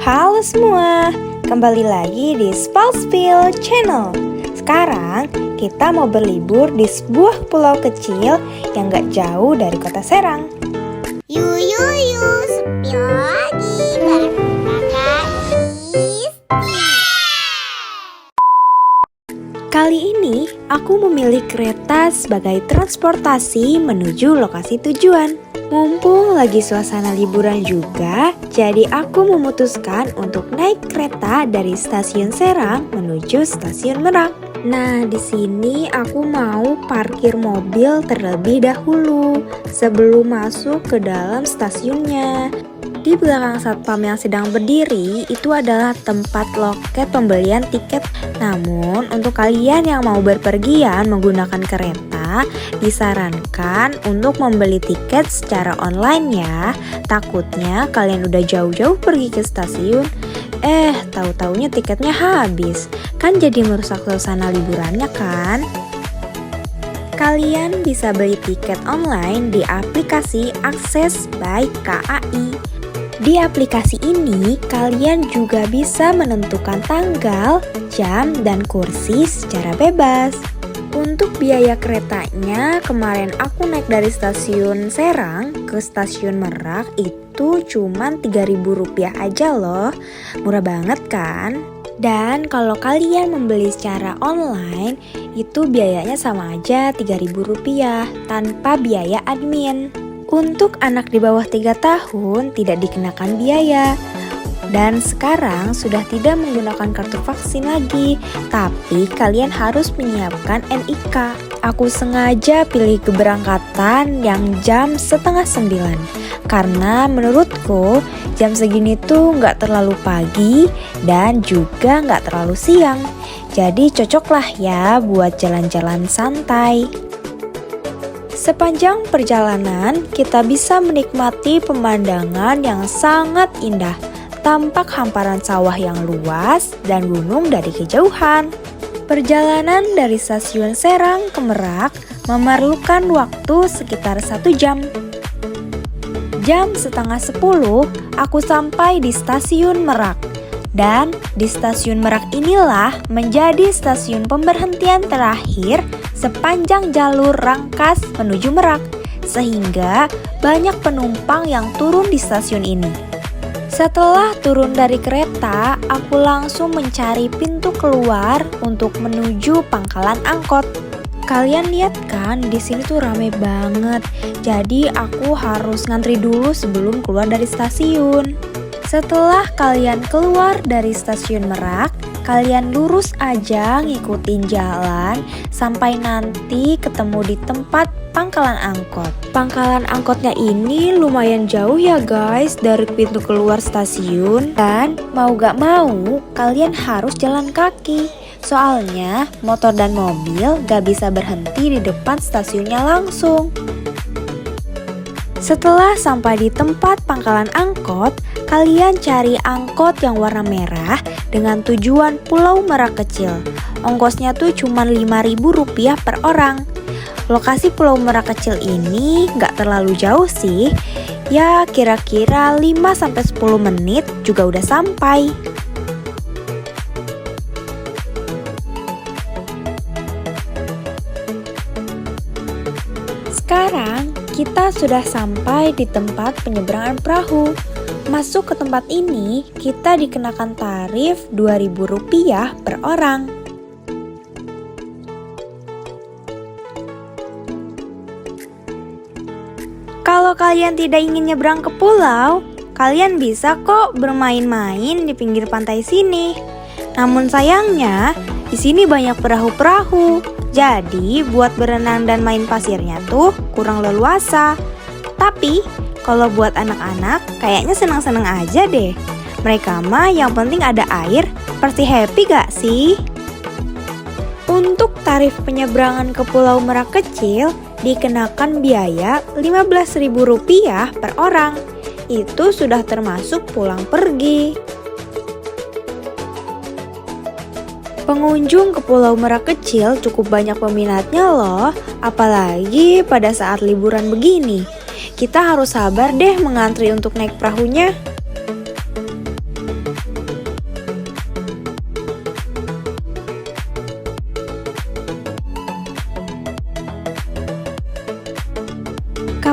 Halo semua, kembali lagi di Spalspil Channel. Sekarang kita mau berlibur di sebuah pulau kecil yang gak jauh dari kota Serang. Spill lagi bareng Kakak Isti. Kali ini aku memilih kereta sebagai transportasi menuju lokasi tujuan. Mumpung lagi suasana liburan juga, jadi aku memutuskan untuk naik kereta dari stasiun Serang menuju stasiun Merak. Nah, di sini aku mau parkir mobil terlebih dahulu sebelum masuk ke dalam stasiunnya. Di belakang satpam yang sedang berdiri itu adalah tempat loket pembelian tiket. Namun untuk kalian yang mau berpergian menggunakan kereta, disarankan untuk membeli tiket secara online ya. Takutnya kalian udah jauh-jauh pergi ke stasiun, tahu-taunya tiketnya habis. Kan jadi merusak suasana liburannya kan? Kalian bisa beli tiket online di aplikasi Akses by KAI. Di aplikasi ini, kalian juga bisa menentukan tanggal, jam, dan kursi secara bebas. Untuk biaya keretanya, kemarin aku naik dari stasiun Serang ke stasiun Merak itu cuma Rp3.000 aja loh. Murah banget kan? Dan kalau kalian membeli secara online, itu biayanya sama aja Rp3.000 tanpa biaya admin. Untuk anak di bawah 3 tahun tidak dikenakan biaya. Dan sekarang sudah tidak menggunakan kartu vaksin lagi, tapi kalian harus menyiapkan NIK. Aku sengaja pilih keberangkatan yang jam 8:30 karena menurutku jam segini tuh nggak terlalu pagi dan juga nggak terlalu siang. Jadi cocoklah ya buat jalan-jalan santai. Sepanjang perjalanan, kita bisa menikmati pemandangan yang sangat indah, tampak hamparan sawah yang luas dan gunung dari kejauhan. Perjalanan dari stasiun Serang ke Merak memerlukan waktu sekitar 1 jam. Jam 9:30, aku sampai di stasiun Merak. Dan di stasiun Merak inilah menjadi stasiun pemberhentian terakhir sepanjang jalur Rangkas menuju Merak, sehingga banyak penumpang yang turun di stasiun ini. Setelah turun dari kereta, aku langsung mencari pintu keluar untuk menuju pangkalan angkot. Kalian lihat kan, di sini tuh rame banget. Jadi aku harus ngantri dulu sebelum keluar dari stasiun. Setelah kalian keluar dari stasiun Merak, kalian lurus aja ngikutin jalan sampai nanti ketemu di tempat pangkalan angkot. Pangkalan angkotnya ini lumayan jauh ya guys dari pintu keluar stasiun. Dan mau gak mau, kalian harus jalan kaki. Soalnya motor dan mobil gak bisa berhenti di depan stasiunnya langsung. Setelah sampai di tempat pangkalan angkot, kalian cari angkot yang warna merah dengan tujuan Pulau Merak Kecil. Ongkosnya tuh cuma Rp5.000 per orang. Lokasi Pulau Merak Kecil ini gak terlalu jauh sih. Ya kira-kira 5-10 menit juga udah sampai. Sekarang kita sudah sampai di tempat penyeberangan perahu. Masuk ke tempat ini, kita dikenakan tarif Rp2.000 per orang. Kalau kalian tidak ingin nyebrang ke pulau, kalian bisa kok bermain-main di pinggir pantai sini. Namun sayangnya, di sini banyak perahu-perahu. Jadi buat berenang dan main pasirnya tuh kurang leluasa. Tapi kalau buat anak-anak kayaknya senang-senang aja deh. Mereka mah yang penting ada air, pasti happy gak sih? Untuk tarif penyeberangan ke Pulau Merak Kecil dikenakan biaya Rp15.000 per orang. Itu sudah termasuk pulang pergi. Pengunjung ke Pulau Merak Kecil cukup banyak peminatnya loh, apalagi pada saat liburan begini. Kita harus sabar deh mengantri untuk naik perahunya.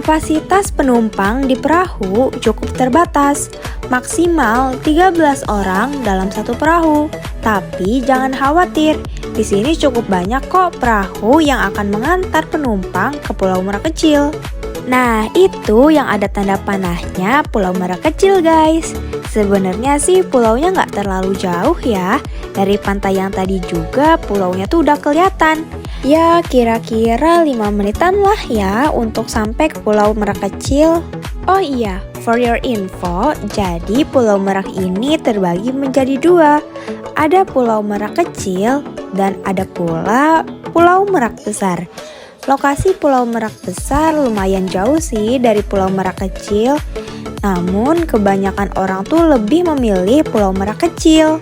Kapasitas penumpang di perahu cukup terbatas, maksimal 13 orang dalam satu perahu. Tapi jangan khawatir, di sini cukup banyak kok perahu yang akan mengantar penumpang ke Pulau Merak Kecil. Nah, itu yang ada tanda panahnya Pulau Merak Kecil, guys. Sebenarnya sih pulaunya nggak terlalu jauh ya. Dari pantai yang tadi juga pulaunya tuh udah kelihatan. Ya, kira-kira 5 menitan lah ya untuk sampai ke Pulau Merak Kecil. Oh iya, for your info, jadi Pulau Merak ini terbagi menjadi 2. Ada Pulau Merak Kecil dan ada pula Pulau Merak Besar. Lokasi Pulau Merak Besar lumayan jauh sih dari Pulau Merak Kecil. Namun kebanyakan orang tuh lebih memilih Pulau Merak Kecil.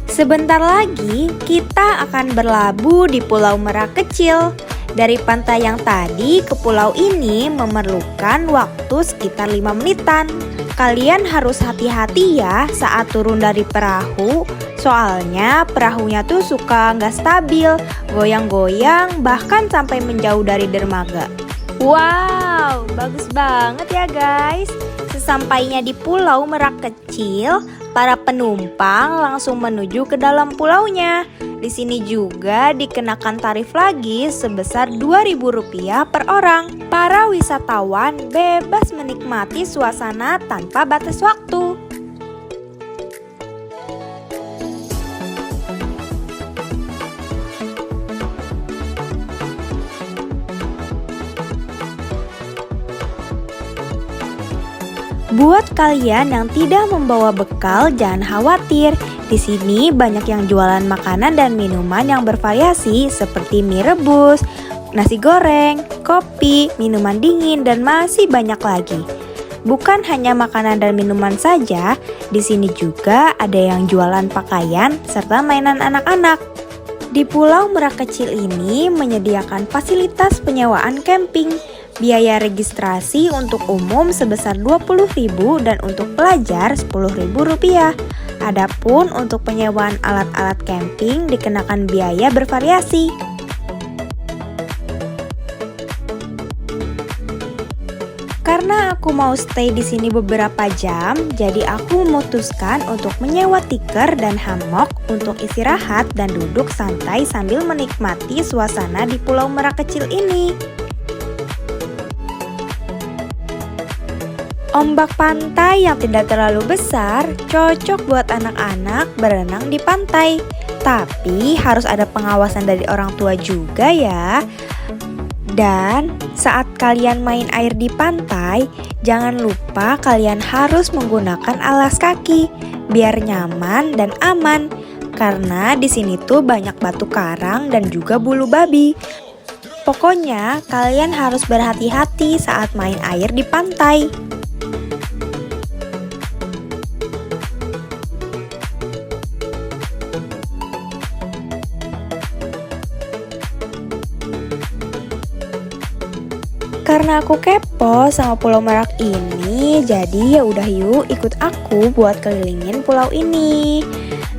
Sebentar lagi kita akan berlabuh di Pulau Merak Kecil. Dari pantai yang tadi ke pulau ini memerlukan waktu sekitar 5 menitan. Kalian harus hati-hati ya saat turun dari perahu. Soalnya perahunya tuh suka nggak stabil, goyang-goyang bahkan sampai menjauh dari dermaga. Wow, bagus banget ya guys. Sesampainya di Pulau Merak Kecil, para penumpang langsung menuju ke dalam pulaunya. Di sini juga dikenakan tarif lagi sebesar Rp2.000 per orang. Para wisatawan bebas menikmati suasana tanpa batas waktu. Buat kalian yang tidak membawa bekal, jangan khawatir. Di sini banyak yang jualan makanan dan minuman yang bervariasi seperti mie rebus, nasi goreng, kopi, minuman dingin, dan masih banyak lagi. Bukan hanya makanan dan minuman saja, di sini juga ada yang jualan pakaian serta mainan anak-anak. Di Pulau Merak Kecil ini menyediakan fasilitas penyewaan camping. Biaya registrasi untuk umum sebesar Rp20.000 dan untuk pelajar Rp10.000. Adapun untuk penyewaan alat-alat camping dikenakan biaya bervariasi. Karena aku mau stay di sini beberapa jam, jadi aku memutuskan untuk menyewa tikar dan hammock untuk istirahat dan duduk santai sambil menikmati suasana di Pulau Merak Kecil ini. Ombak pantai yang tidak terlalu besar cocok buat anak-anak berenang di pantai. Tapi harus ada pengawasan dari orang tua juga ya. Dan saat kalian main air di pantai, jangan lupa kalian harus menggunakan alas kaki biar nyaman dan aman. Karena di sini tuh banyak batu karang dan juga bulu babi. Pokoknya kalian harus berhati-hati saat main air di pantai. Karena aku kepo sama Pulau Merak ini, jadi ya udah yuk ikut aku buat kelilingin pulau ini.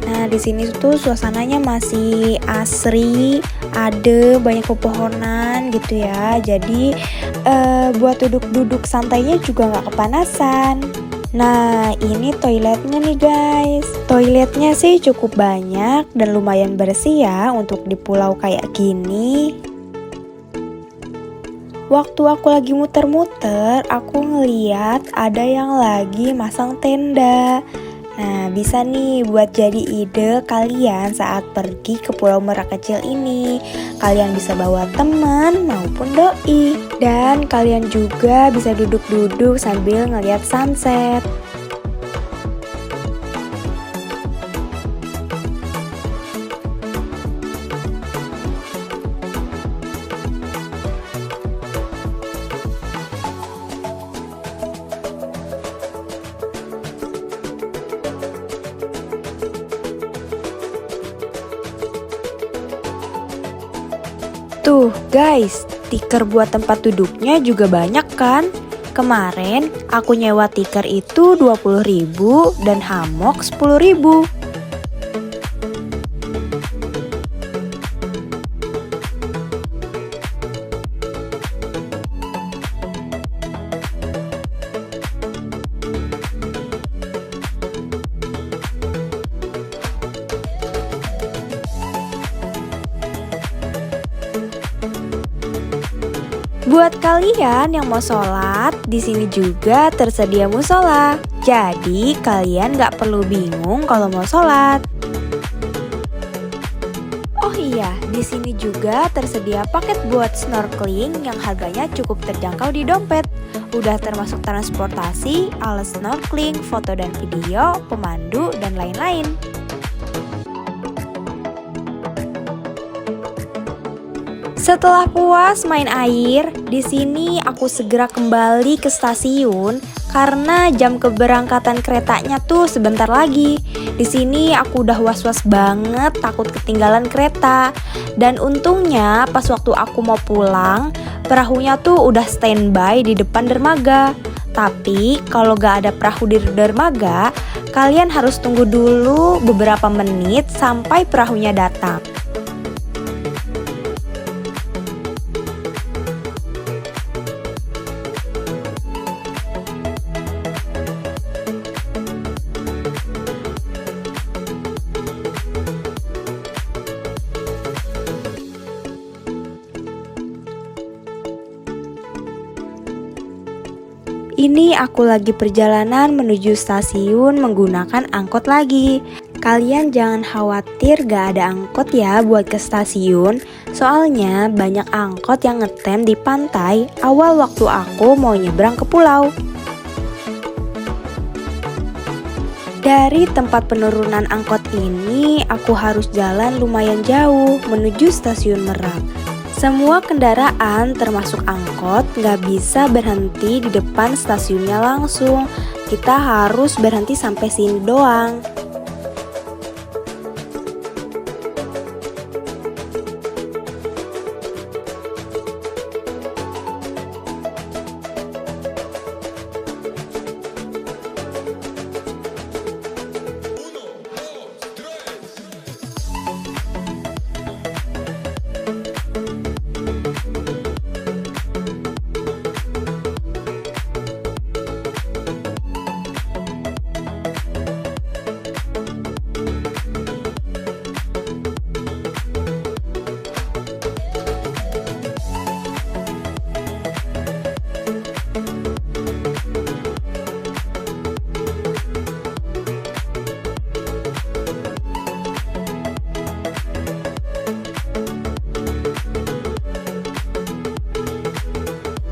Nah, di sini tuh suasananya masih asri, adem, banyak pepohonan gitu ya. Jadi buat duduk-duduk santainya juga nggak kepanasan. Nah, ini toiletnya nih guys. Toiletnya sih cukup banyak dan lumayan bersih ya untuk di pulau kayak gini. Waktu aku lagi muter-muter, aku ngeliat ada yang lagi masang tenda. Nah, bisa nih buat jadi ide kalian saat pergi ke Pulau Merak Kecil ini. Kalian bisa bawa teman maupun doi. Dan kalian juga bisa duduk-duduk sambil ngeliat sunset. Tuh guys, tikar buat tempat duduknya juga banyak kan? Kemarin aku nyewa tikar itu Rp20.000 dan hammock Rp10.000. Buat kalian yang mau sholat, di sini juga tersedia musola. Jadi kalian gak perlu bingung kalau mau sholat. Oh iya, di sini juga tersedia paket buat snorkeling yang harganya cukup terjangkau di dompet. Udah termasuk transportasi, alat snorkeling, foto dan video, pemandu, dan lain-lain. Setelah puas main air, di sini aku segera kembali ke stasiun karena jam keberangkatan keretanya tuh sebentar lagi. Di sini aku udah was-was banget, takut ketinggalan kereta. Dan untungnya pas waktu aku mau pulang, perahunya tuh udah standby di depan dermaga. Tapi kalau gak ada perahu di dermaga, kalian harus tunggu dulu beberapa menit sampai perahunya datang. Ini aku lagi perjalanan menuju stasiun menggunakan angkot lagi. Kalian jangan khawatir gak ada angkot ya buat ke stasiun. Soalnya banyak angkot yang ngetem di pantai awal waktu aku mau nyebrang ke pulau. Dari tempat penurunan angkot ini, aku harus jalan lumayan jauh menuju stasiun Merak. Semua kendaraan termasuk angkot nggak bisa berhenti di depan stasiunnya langsung. Kita harus berhenti sampai sini doang.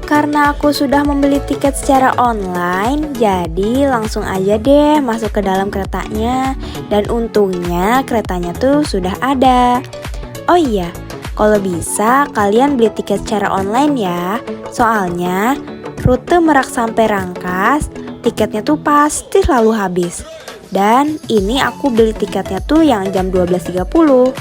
Karena aku sudah membeli tiket secara online, jadi langsung aja deh masuk ke dalam keretanya. Dan untungnya keretanya tuh sudah ada. Oh iya, kalau bisa kalian beli tiket secara online ya. Soalnya rute Merak sampai Rangkas, tiketnya tuh pasti selalu habis. Dan ini aku beli tiketnya tuh yang jam 12.30.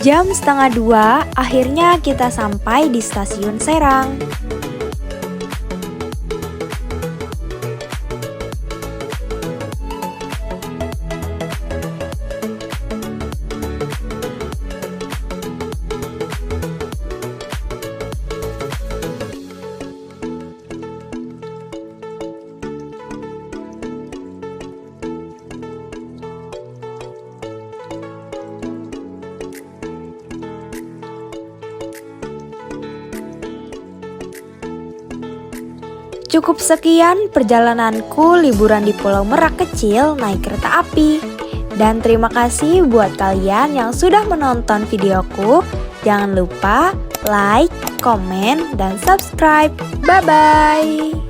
Jam 1:30, akhirnya kita sampai di stasiun Serang. Cukup sekian perjalananku liburan di Pulau Merak kecil naik kereta api. Dan terima kasih buat kalian yang sudah menonton videoku. Jangan lupa like, komen, dan subscribe. Bye-bye.